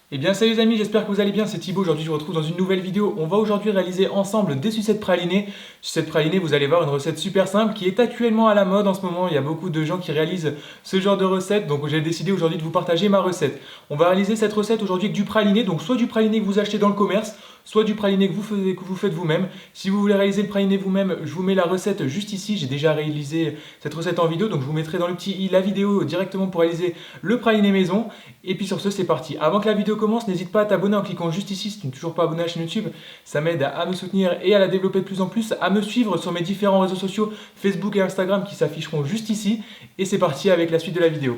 Eh bien salut les amis, j'espère que vous allez bien, c'est Thibaut, aujourd'hui je vous retrouve dans une nouvelle vidéo. On va aujourd'hui réaliser ensemble des sucettes pralinées. Sucettes pralinées, vous allez voir une recette super simple qui est actuellement à la mode en ce moment. Il y a beaucoup de gens qui réalisent ce genre de recette, donc j'ai décidé aujourd'hui de vous partager ma recette. On va réaliser cette recette aujourd'hui avec du praliné, donc soit du praliné que vous achetez dans le commerce, soit du praliné que vous faites vous-même. Si vous voulez réaliser le praliné vous-même, je vous mets la recette juste ici. J'ai déjà réalisé cette recette en vidéo, donc je vous mettrai dans le petit i la vidéo directement pour réaliser le praliné maison. Et puis sur ce, c'est parti. Avant que la vidéo commence, n'hésite pas à t'abonner en cliquant juste ici si tu n'es toujours pas abonné à la chaîne YouTube. Ça m'aide à me soutenir et à la développer de plus en plus, à me suivre sur mes différents réseaux sociaux, Facebook et Instagram qui s'afficheront juste ici. Et c'est parti avec la suite de la vidéo.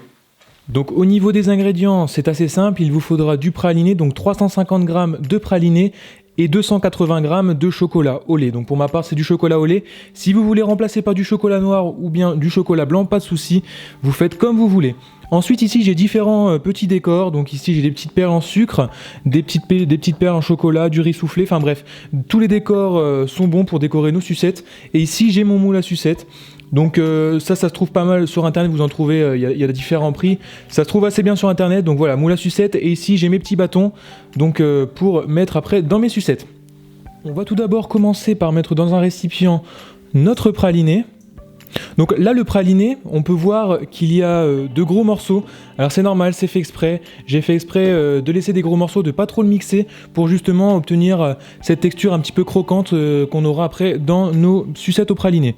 Donc au niveau des ingrédients, c'est assez simple, il vous faudra du praliné, donc 350 g de praliné et 280 g de chocolat au lait. Donc pour ma part, c'est du chocolat au lait. Si vous voulez remplacer par du chocolat noir ou bien du chocolat blanc, pas de souci, vous faites comme vous voulez. Ensuite ici j'ai différents petits décors, donc ici j'ai des petites perles en sucre, des petites perles en chocolat, du riz soufflé, enfin bref, tous les décors sont bons pour décorer nos sucettes. Et ici j'ai mon moule à sucettes. Donc ça se trouve pas mal sur internet, vous en trouvez, il y a différents prix. Ça se trouve assez bien sur internet, donc voilà, moule à sucettes. Et ici j'ai mes petits bâtons, donc pour mettre après dans mes sucettes. On va tout d'abord commencer par mettre dans un récipient notre praliné. Donc là le praliné, on peut voir qu'il y a de gros morceaux. Alors c'est normal, c'est fait exprès. J'ai fait exprès de laisser des gros morceaux, de pas trop le mixer pour justement obtenir cette texture un petit peu croquante qu'on aura après dans nos sucettes au praliné.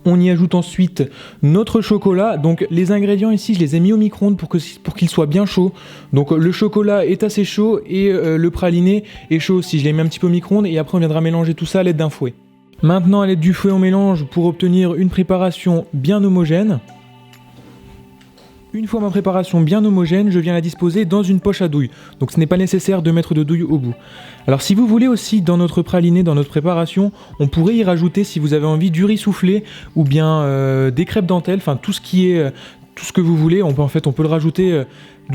On y ajoute ensuite notre chocolat. Donc les ingrédients ici, je les ai mis au micro-ondes pour qu'ils soient bien chauds. Donc le chocolat est assez chaud et le praliné est chaud aussi. Je les mets un petit peu au micro-ondes et après on viendra mélanger tout ça à l'aide d'un fouet. Maintenant à l'aide du fouet on mélange pour obtenir une préparation bien homogène. Une fois ma préparation bien homogène, je viens la disposer dans une poche à douille. Donc ce n'est pas nécessaire de mettre de douille au bout. Alors si vous voulez aussi dans notre praliné, dans notre préparation, on pourrait y rajouter si vous avez envie du riz soufflé ou bien des crêpes dentelles, enfin tout ce que vous voulez, on peut le rajouter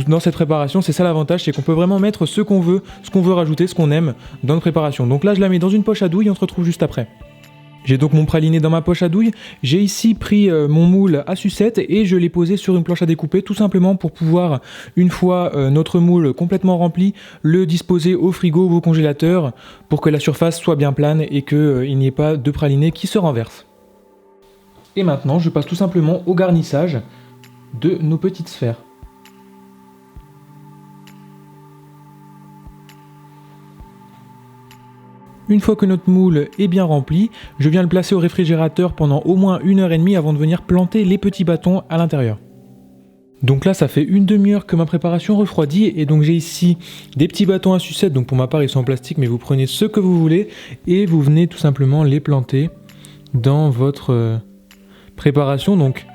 dans cette préparation. C'est ça l'avantage, c'est qu'on peut vraiment mettre ce qu'on veut rajouter, ce qu'on aime dans notre préparation. Donc là je la mets dans une poche à douille et on se retrouve juste après. J'ai donc mon praliné dans ma poche à douille. J'ai ici pris mon moule à sucette et je l'ai posé sur une planche à découper tout simplement pour pouvoir, une fois notre moule complètement rempli, le disposer au frigo ou au congélateur pour que la surface soit bien plane et qu'il n'y ait pas de praliné qui se renverse. Et maintenant, je passe tout simplement au garnissage de nos petites sphères. Une fois que notre moule est bien rempli, je viens le placer au réfrigérateur pendant au moins 1h30 avant de venir planter les petits bâtons à l'intérieur. Donc là ça fait une demi-heure que ma préparation refroidit et donc j'ai ici des petits bâtons à sucette, donc pour ma part ils sont en plastique mais vous prenez ce que vous voulez et vous venez tout simplement les planter dans votre préparation. Donc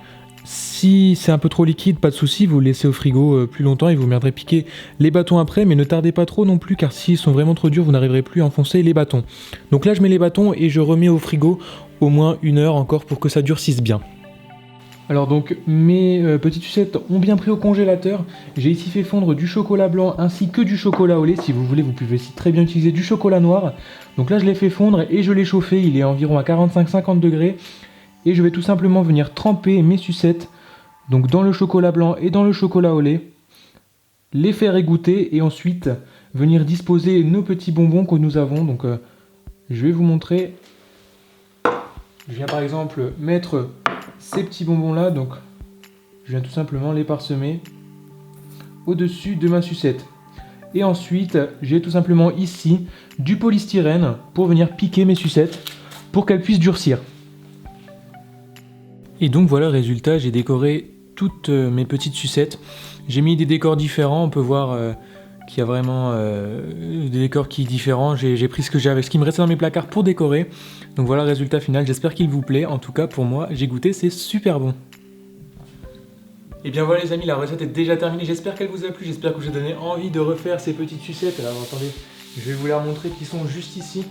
si c'est un peu trop liquide, pas de souci, vous le laissez au frigo plus longtemps et vous viendrez piquer les bâtons après, mais ne tardez pas trop non plus car s'ils sont vraiment trop durs, vous n'arriverez plus à enfoncer les bâtons. Donc là je mets les bâtons et je remets au frigo au moins 1 heure encore pour que ça durcisse bien. Alors donc mes petites sucettes ont bien pris au congélateur. J'ai ici fait fondre du chocolat blanc ainsi que du chocolat au lait. Si vous voulez, vous pouvez aussi très bien utiliser du chocolat noir. Donc là je l'ai fait fondre et je l'ai chauffé, il est environ à 45-50 degrés. Et je vais tout simplement venir tremper mes sucettes donc dans le chocolat blanc et dans le chocolat au lait, les faire égoutter et ensuite venir disposer nos petits bonbons que nous avons. Donc je vais vous montrer. Je viens par exemple mettre ces petits bonbons là, donc je viens tout simplement les parsemer au-dessus de ma sucette. Et ensuite j'ai tout simplement ici du polystyrène pour venir piquer mes sucettes pour qu'elles puissent durcir. Et donc voilà le résultat, j'ai décoré toutes mes petites sucettes. J'ai mis des décors différents, on peut voir qu'il y a vraiment des décors qui sont différents. J'ai pris ce qui me restait dans mes placards pour décorer. Donc voilà le résultat final, j'espère qu'il vous plaît. En tout cas pour moi, j'ai goûté, c'est super bon. Et bien voilà les amis, la recette est déjà terminée, j'espère qu'elle vous a plu, j'espère que je vous ai donné envie de refaire ces petites sucettes. Alors attendez, je vais vous les remontrer qui sont juste ici.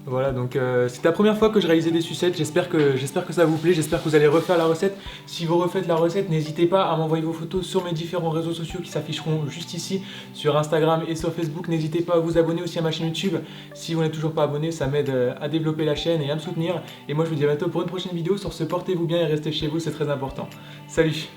Voilà, donc c'est la première fois que je réalisais des sucettes, j'espère que ça vous plaît, j'espère que vous allez refaire la recette. Si vous refaites la recette, n'hésitez pas à m'envoyer vos photos sur mes différents réseaux sociaux qui s'afficheront juste ici, sur Instagram et sur Facebook. N'hésitez pas à vous abonner aussi à ma chaîne YouTube. Si vous n'êtes toujours pas abonné, ça m'aide à développer la chaîne et à me soutenir. Et moi je vous dis à bientôt pour une prochaine vidéo. Sur ce, portez-vous bien et restez chez vous, c'est très important. Salut!